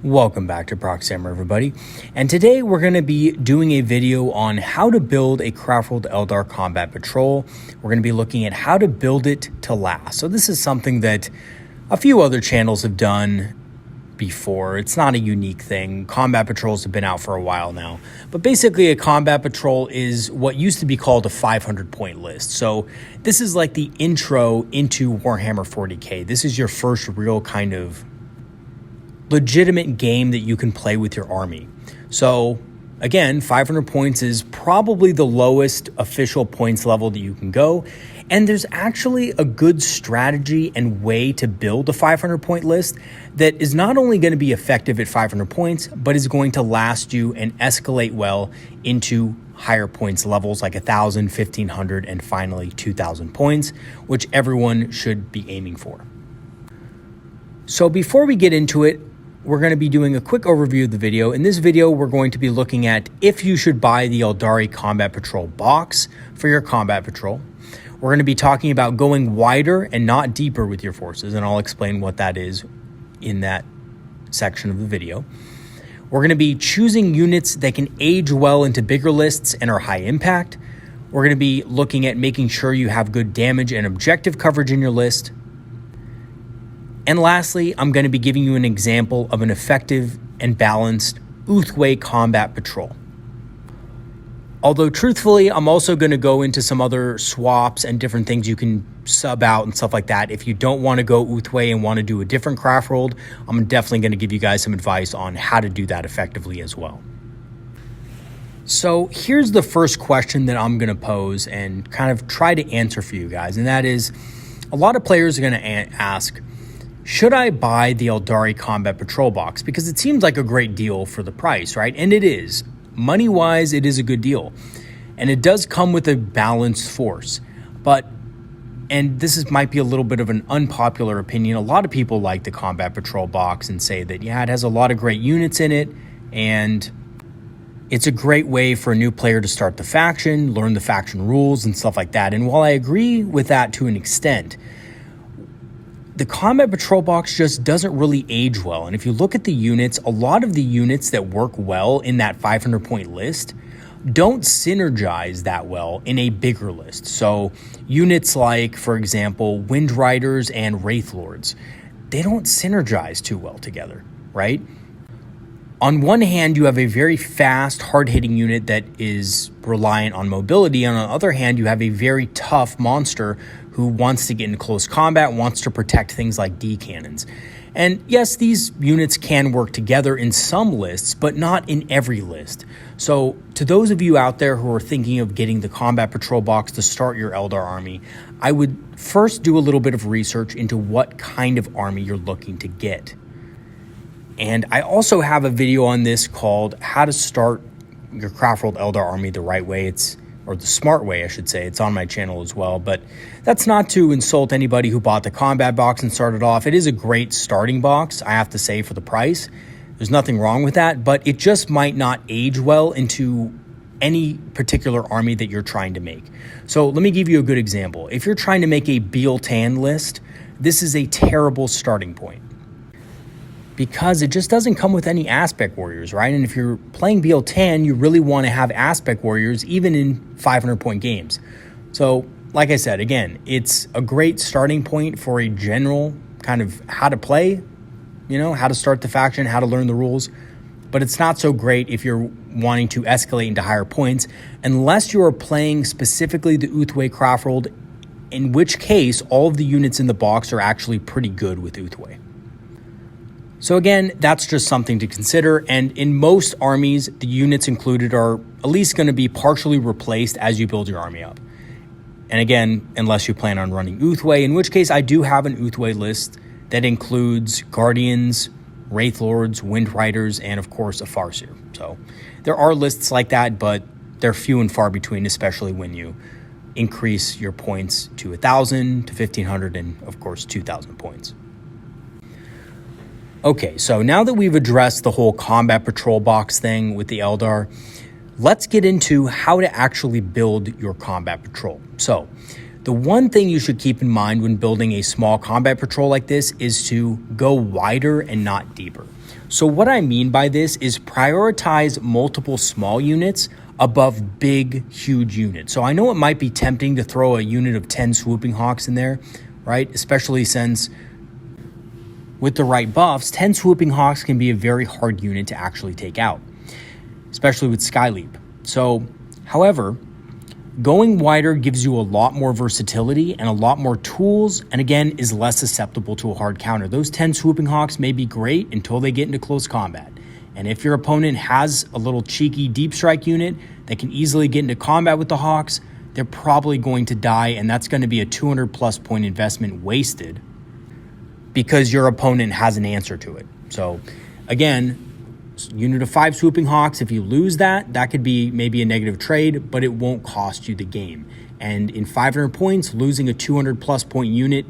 Welcome back to Proxhammer, everybody. And today we're going to be doing a video on how to build a Craftworld Eldar Combat Patrol. We're going to be looking at how to build it to last. So this is something that a few other channels have done before. It's not a unique thing. Combat Patrols have been out for a while now. But basically a Combat Patrol is what used to be called a 500-point list. So this is like the intro into Warhammer 40K. This is your first real kind of legitimate game that you can play with your army. So again, 500 points is probably the lowest official points level that you can go. And there's actually a good strategy and way to build a 500 point list that is not only going to be effective at 500 points, but is going to last you and escalate well into higher points levels like 1,000, 1,500, and finally 2,000 points, which everyone should be aiming for. So before we get into it, we're going to be doing a quick overview of the video. In this video, we're going to be looking at if you should buy the Eldar Combat Patrol box for your Combat Patrol. We're going to be talking about going wider and not deeper with your forces, and I'll explain what that is in that section of the video. We're going to be choosing units that can age well into bigger lists and are high impact. We're going to be looking at making sure you have good damage and objective coverage in your list. And lastly, I'm going to be giving you an example of an effective and balanced Uthway Combat Patrol. Although truthfully, I'm also going to go into some other swaps and different things you can sub out and stuff like that. If you don't want to go Uthway and want to do a different Craftworld, I'm definitely going to give you guys some advice on how to do that effectively as well. So here's the first question that I'm going to pose and kind of try to answer for you guys. And that is, a lot of players are going to ask, should I buy the Eldar Combat Patrol box? Because it seems like a great deal for the price, right? And it is. Money-wise, it is a good deal. And it does come with a balanced force. But, and this might be a little bit of an unpopular opinion, a lot of people like the Combat Patrol box and say that, yeah, it has a lot of great units in it, and it's a great way for a new player to start the faction, learn the faction rules and stuff like that. And while I agree with that to an extent, the Combat Patrol box just doesn't really age well. And if you look at the units, a lot of the units that work well in that 500 point list don't synergize that well in a bigger list. So units like, for example, Wind Riders and Wraith Lords, they don't synergize too well together, right? On one hand, you have a very fast, hard-hitting unit that is reliant on mobility. And on the other hand, you have a very tough monster who wants to get into close combat, wants to protect things like D cannons. And yes, these units can work together in some lists, but not in every list. So to those of you out there who are thinking of getting the Combat Patrol box to start your Eldar army, I would first do a little bit of research into what kind of army you're looking to get. And I also have a video on this called How to Start Your Craftworld Eldar Army the Right Way. Or the smart way, I should say. It's on my channel as well. But that's not to insult anybody who bought the combat box and started off. It is a great starting box, I have to say, for the price. There's nothing wrong with that, but it just might not age well into any particular army that you're trying to make. So let me give you a good example. If you're trying to make a Beal-Tan list, this is a terrible starting point, because it just doesn't come with any aspect warriors, right? And if you're playing Beal-Tan, you really want to have aspect warriors even in 500-point games. So, like I said, again, it's a great starting point for a general kind of how to play, how to start the faction, how to learn the rules. But it's not so great if you're wanting to escalate into higher points, unless you are playing specifically the Uthway Craftworld, in which case all of the units in the box are actually pretty good with Uthway. So again, that's just something to consider, and in most armies, the units included are at least going to be partially replaced as you build your army up. And again, unless you plan on running Uthway, in which case I do have an Uthway list that includes Guardians, Wraith Lords, Wind Riders, and of course a Farseer. So there are lists like that, but they're few and far between, especially when you increase your points to 1,000, to 1,500, and of course 2,000 points. Okay, so now that we've addressed the whole Combat Patrol box thing with the Eldar, let's get into how to actually build your Combat Patrol. So, The one thing you should keep in mind when building a small combat patrol like this is to go wider and not deeper. So what I mean by this is prioritize multiple small units above big, huge units. So I know it might be tempting to throw a unit of 10 swooping hawks in there, right? Especially since with the right buffs, 10 swooping hawks can be a very hard unit to actually take out, especially with Skyleap. So, however, going wider gives you a lot more versatility and a lot more tools, and again, is less susceptible to a hard counter. Those 10 swooping hawks may be great until they get into close combat. And if your opponent has a little cheeky deep strike unit that can easily get into combat with the hawks, they're probably going to die, and that's going to be a 200 plus point investment wasted because your opponent has an answer to it. So again, unit of 5 swooping hawks, if you lose that could be maybe a negative trade, but it won't cost you the game. And in 500 points, losing a 200 plus point unit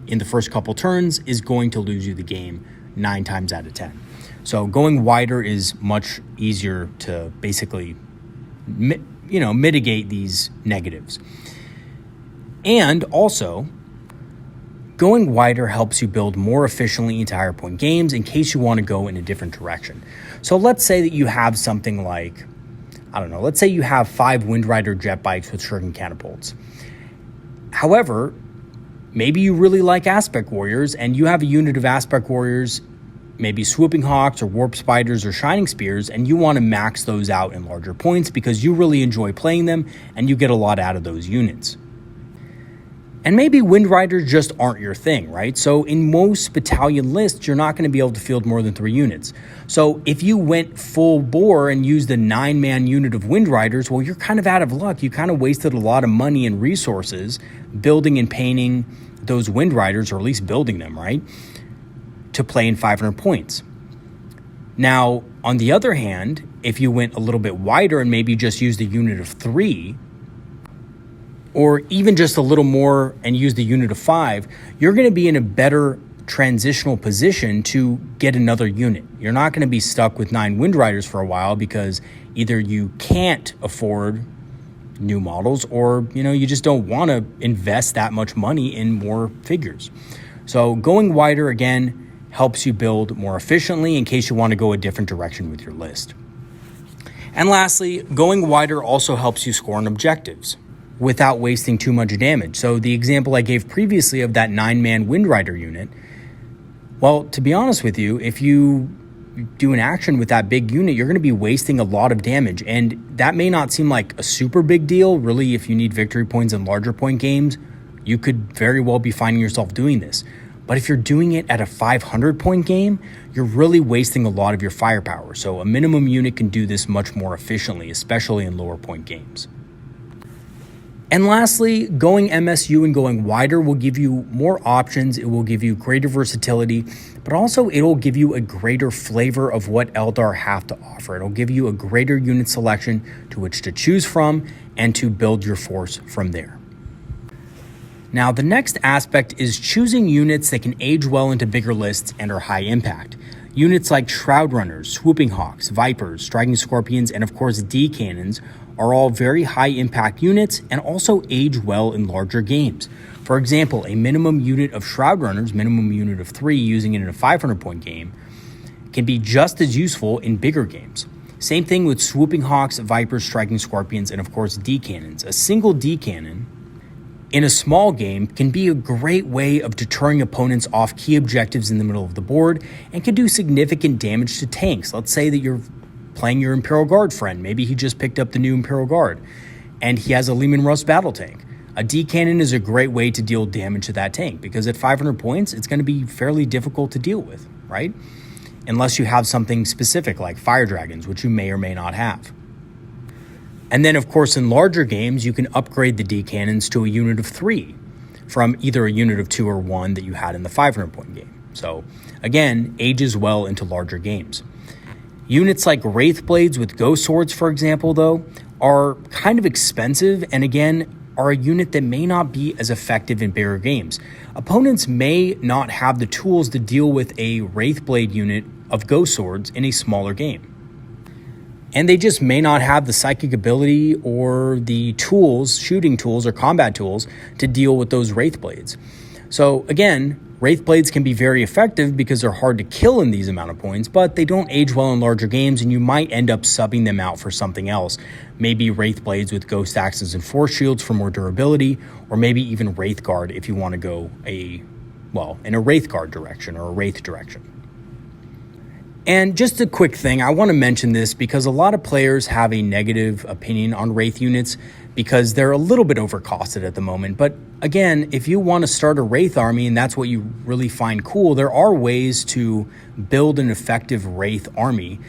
in the first couple turns is going to lose you the game 9 times out of 10. So going wider is much easier to basically mitigate these negatives. And also, going wider helps you build more efficiently into higher point games in case you want to go in a different direction. So let's say that you have something like, let's say you have 5 Wind Rider jet bikes with shuriken catapults. However, maybe you really like aspect warriors and you have a unit of aspect warriors, maybe swooping hawks or warp spiders or shining spears, and you want to max those out in larger points because you really enjoy playing them and you get a lot out of those units. And maybe Wind Riders just aren't your thing, right? So in most battalion lists, you're not going to be able to field more than 3 units. So if you went full bore and used a 9-man unit of Wind Riders, well, you're kind of out of luck. You kind of wasted a lot of money and resources building and painting those Wind Riders, or at least building them, right, to play in 500 points. Now, on the other hand, if you went a little bit wider and maybe just used a unit of 3, or even just a little more and use the unit of 5, you're going to be in a better transitional position to get another unit. You're not going to be stuck with 9 Wind Riders for a while because either you can't afford new models or, you just don't want to invest that much money in more figures. So going wider, again, helps you build more efficiently in case you want to go a different direction with your list. And lastly, going wider also helps you score on objectives without wasting too much damage. So the example I gave previously of that 9-man Wind Rider unit, well, to be honest with you, if you do an action with that big unit, you're going to be wasting a lot of damage. And that may not seem like a super big deal. Really, if you need victory points in larger point games, you could very well be finding yourself doing this. But if you're doing it at a 500 point game, you're really wasting a lot of your firepower. So a minimum unit can do this much more efficiently, especially in lower point games. And lastly, going MSU and going wider will give you more options. It will give you greater versatility, but also it will give you a greater flavor of what Eldar have to offer. It'll give you a greater unit selection to which to choose from and to build your force from there. Now, the next aspect is choosing units that can age well into bigger lists and are high impact. Units like Shroud Runners, Swooping Hawks, Vipers, Striking Scorpions, and of course D-Cannons are all very high impact units and also age well in larger games. For example, a minimum unit of Shroud Runners, minimum unit of 3 using it in a 500 point game, can be just as useful in bigger games. Same thing with Swooping Hawks, Vipers, Striking Scorpions, and of course D-Cannons. A single D-Cannon in a small game can be a great way of deterring opponents off key objectives in the middle of the board and can do significant damage to tanks. Let's say that you're playing your Imperial Guard friend. Maybe he just picked up the new Imperial Guard and he has a Leman Russ battle tank. A D-Cannon is a great way to deal damage to that tank because at 500 points, it's going to be fairly difficult to deal with, right? Unless you have something specific like Fire Dragons, which you may or may not have. And then, of course, in larger games, you can upgrade the D-Cannons to a unit of 3 from either a unit of 2 or 1 that you had in the 500 point game. So, again, ages well into larger games. Units like Wraith Blades with Ghost Swords, for example, though, are kind of expensive and, again, are a unit that may not be as effective in bigger games. Opponents may not have the tools to deal with a Wraith Blade unit of Ghost Swords in a smaller game. and they just may not have the psychic ability or the tools, shooting tools or combat tools, to deal with those Wraith Blades. So again, Wraith Blades can be very effective because they're hard to kill in these amount of points, but they don't age well in larger games, and you might end up subbing them out for something else. Maybe Wraith Blades with Ghost Axes and Force Shields for more durability, or maybe even Wraith Guard if you want to go in a Wraith Guard direction or a Wraith direction. And just a quick thing, I want to mention this because a lot of players have a negative opinion on Wraith units because they're a little bit overcosted at the moment. But again, if you want to start a Wraith army and that's what you really find cool, there are ways to build an effective Wraith army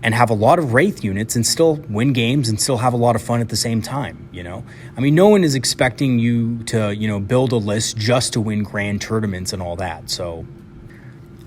and have a lot of Wraith units and still win games and still have a lot of fun at the same time, you know? I mean, no one is expecting you to, build a list just to win grand tournaments and all that. So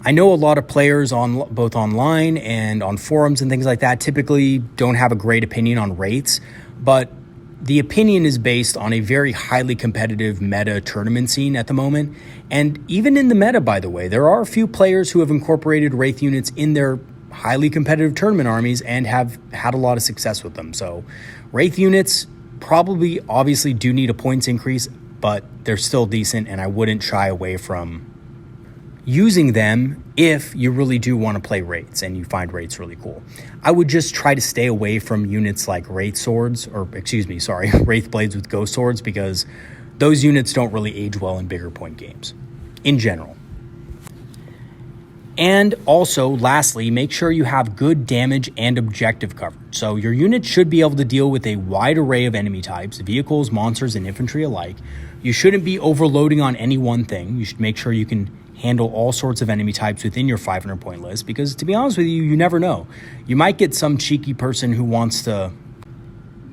I know a lot of players on both online and on forums and things like that typically don't have a great opinion on Wraiths, but the opinion is based on a very highly competitive meta tournament scene at the moment. And even in the meta, by the way, there are a few players who have incorporated Wraith units in their highly competitive tournament armies and have had a lot of success with them. So Wraith units probably obviously do need a points increase, but they're still decent, and I wouldn't shy away from using them if you really do want to play Wraiths and you find Wraiths really cool. I would just try to stay away from units like Wraith Blades with Ghost Swords, because those units don't really age well in bigger point games in general. And also, lastly, make sure you have good damage and objective coverage. So your unit should be able to deal with a wide array of enemy types, vehicles, monsters, and infantry alike. You shouldn't be overloading on any one thing. You should make sure you can handle all sorts of enemy types within your 500 point list, because to be honest with you, you never know. You might get some cheeky person who wants to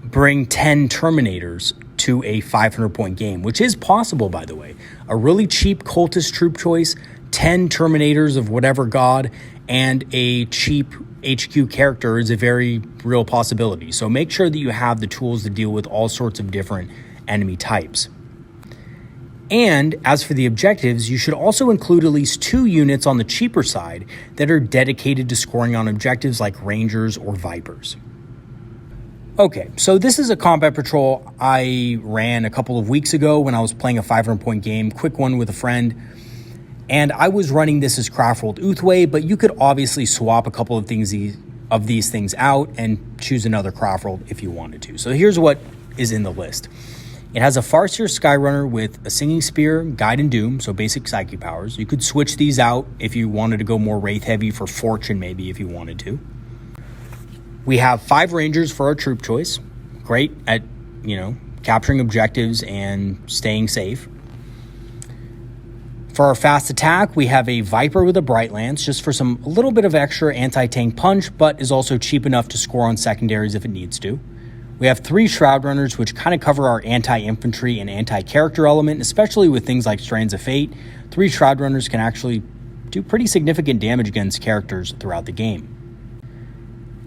bring 10 Terminators to a 500 point game, which is possible, by the way. A really cheap cultist troop choice, 10 Terminators of whatever god, and a cheap HQ character is a very real possibility. So make sure that you have the tools to deal with all sorts of different enemy types. And as for the objectives, you should also include at least 2 units on the cheaper side that are dedicated to scoring on objectives like Rangers or Vipers. Okay, so this is a combat patrol I ran a couple of weeks ago when I was playing a 500 point game, quick one with a friend. And I was running this as Craftworld Uthway, but you could obviously swap a couple of these things out and choose another Craftworld if you wanted to. So here's what is in the list. It has a Farseer Skyrunner with a Singing Spear, Guide and Doom, so basic psychic powers. You could switch these out if you wanted to go more Wraith heavy for Fortune, maybe, if you wanted to. We have 5 Rangers for our troop choice. Great at, capturing objectives and staying safe. For our fast attack, we have a Viper with a Bright Lance, just for a little bit of extra anti-tank punch, but is also cheap enough to score on secondaries if it needs to. We have 3 Shroud Runners, which kind of cover our anti-infantry and anti-character element, especially with things like Strands of Fate. 3 Shroud Runners can actually do pretty significant damage against characters throughout the game.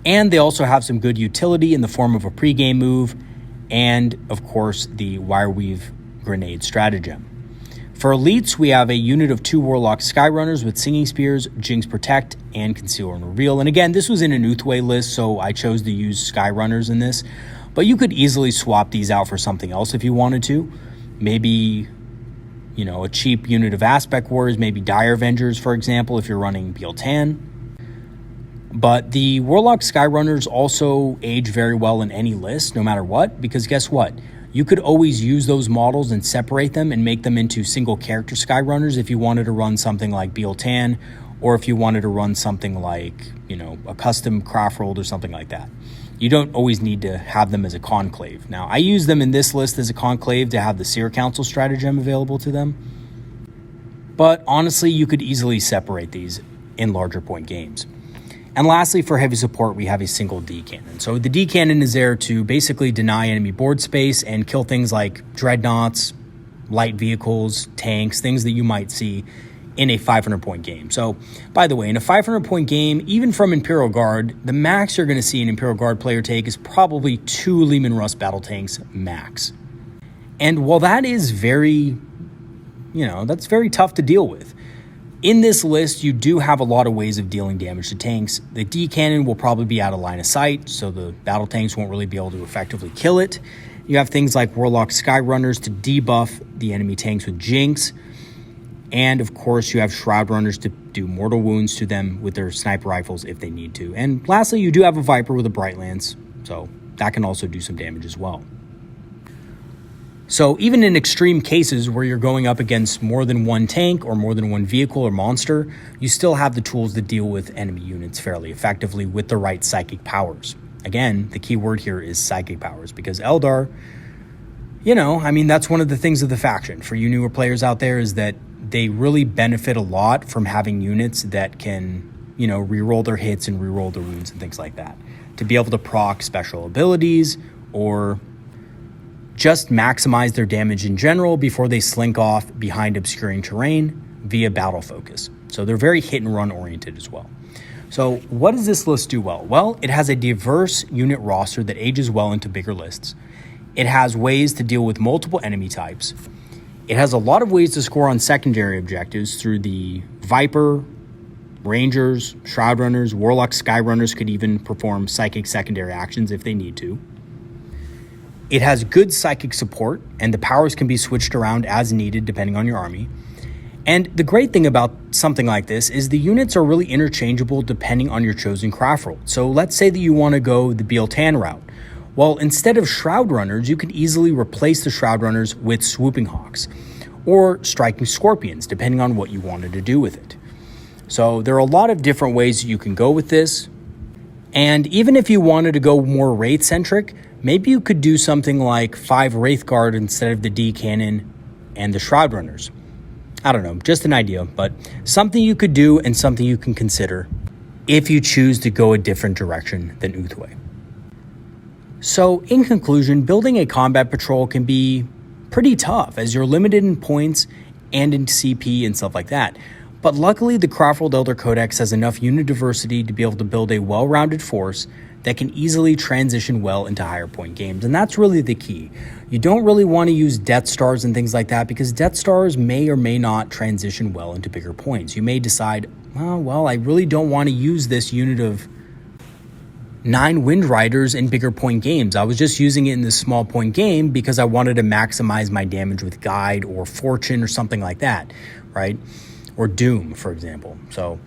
And they also have some good utility in the form of a pre-game move and, of course, the Wireweave Grenade Stratagem. For elites, we have a unit of 2 Warlock Skyrunners with Singing Spears, Jinx Protect, and Conceal and Reveal. And again, this was in an Uthway list, so I chose to use Skyrunners in this. But you could easily swap these out for something else if you wanted to. Maybe, a cheap unit of Aspect Warriors, maybe Dire Avengers, for example, if you're running Biel-Tan. But the Warlock Skyrunners also age very well in any list, no matter what, because guess what? You could always use those models and separate them and make them into single character Skyrunners if you wanted to run something like Biel-Tan, or if you wanted to run something like, a custom Craftworld or something like that. You don't always need to have them as a conclave. Now, I use them in this list as a conclave to have the Seer Council stratagem available to them. But honestly, you could easily separate these in larger point games. And lastly, for heavy support, we have a single D cannon. So the D cannon is there to basically deny enemy board space and kill things like dreadnoughts, light vehicles, tanks, things that you might see in a 500 point game. So, by the way, in a 500 point game, even from Imperial Guard, the max you're going to see an Imperial Guard player take is probably 2 Leman Russ battle tanks max. And while that is very, that's very tough to deal with, In this list, you do have a lot of ways of dealing damage to tanks. The D cannon will probably be out of line of sight, so the battle tanks won't really be able to effectively kill it. You have things like Warlock Skyrunners to debuff the enemy tanks with Jinx. And of course, you have Shroud Runners to do mortal wounds to them with their sniper rifles if they need to. And lastly, you do have a Viper with a Bright Lance, so that can also do some damage as well. So even in extreme cases where you're going up against more than one tank or more than one vehicle or monster, you still have the tools to deal with enemy units fairly effectively with the right psychic powers. Again, the key word here is psychic powers, because Eldar, that's one of the things of the faction. For you newer players out there, is that they really benefit a lot from having units that can, reroll their hits and reroll their wounds and things like that. To be able to proc special abilities or just maximize their damage in general before they slink off behind obscuring terrain via battle focus. So they're very hit and run oriented as well. So what does this list do well? Well, it has a diverse unit roster that ages well into bigger lists. It has ways to deal with multiple enemy types. It has a lot of ways to score on secondary objectives through the Viper, Rangers, Shroud Runners, Warlock Skyrunners could even perform psychic secondary actions if they need to. It has good psychic support, and the powers can be switched around as needed depending on your army. And the great thing about something like this is the units are really interchangeable depending on your chosen Craftworld. So let's say that you want to go the Bealtan route. Well, instead of Shroud Runners, you can easily replace the Shroud Runners with Swooping Hawks or Striking Scorpions, depending on what you wanted to do with it. So there are a lot of different ways you can go with this. And even if you wanted to go more Wraith-centric, maybe you could do something like 5 Wraith Guard instead of the D Cannon and the Shroud Runners. I don't know, just an idea, but something you could do and something you can consider if you choose to go a different direction than Uthway. So in conclusion, building a combat patrol can be pretty tough as you're limited in points and in CP and stuff like that. But luckily, the Craftworld Eldar Codex has enough unit diversity to be able to build a well-rounded force that can easily transition well into higher point games. And that's really the key. You don't really want to use Death Stars and things like that, because Death Stars may or may not transition well into bigger points. You may decide, I really don't want to use this unit of 9 Wind Riders in bigger point games. I was just using it in this small point game because I wanted to maximize my damage with Guide or Fortune or something like that, right? Or Doom, for example. So,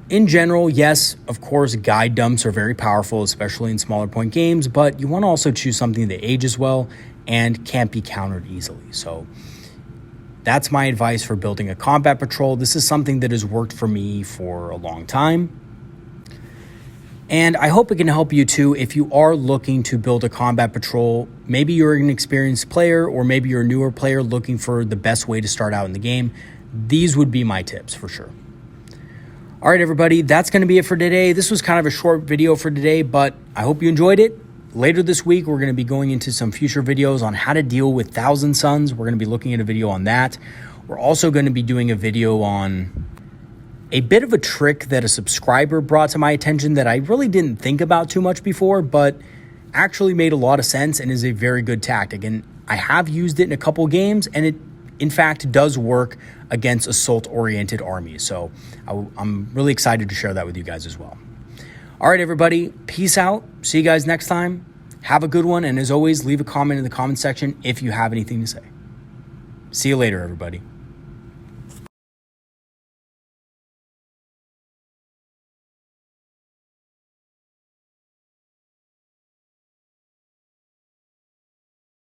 in general, yes, of course, Guide dumps are very powerful, especially in smaller point games, but you want to also choose something that ages well and can't be countered easily. So that's my advice for building a combat patrol. This is something that has worked for me for a long time. And I hope it can help you too if you are looking to build a combat patrol. Maybe you're an experienced player, or maybe you're a newer player looking for the best way to start out in the game. These would be my tips for sure. All right, everybody, that's going to be it for today. This was kind of a short video for today, but I hope you enjoyed it. Later this week, we're going to be going into some future videos on how to deal with Thousand Suns. We're going to be looking at a video on that. We're also going to be doing a video on a bit of a trick that a subscriber brought to my attention that I really didn't think about too much before, but actually made a lot of sense and is a very good tactic. And I have used it in a couple games, and it in fact does work against assault-oriented armies. So I'm really excited to share that with you guys as well. All right, everybody, peace out. See you guys next time. Have a good one. And as always, leave a comment in the comment section if you have anything to say. See you later, everybody.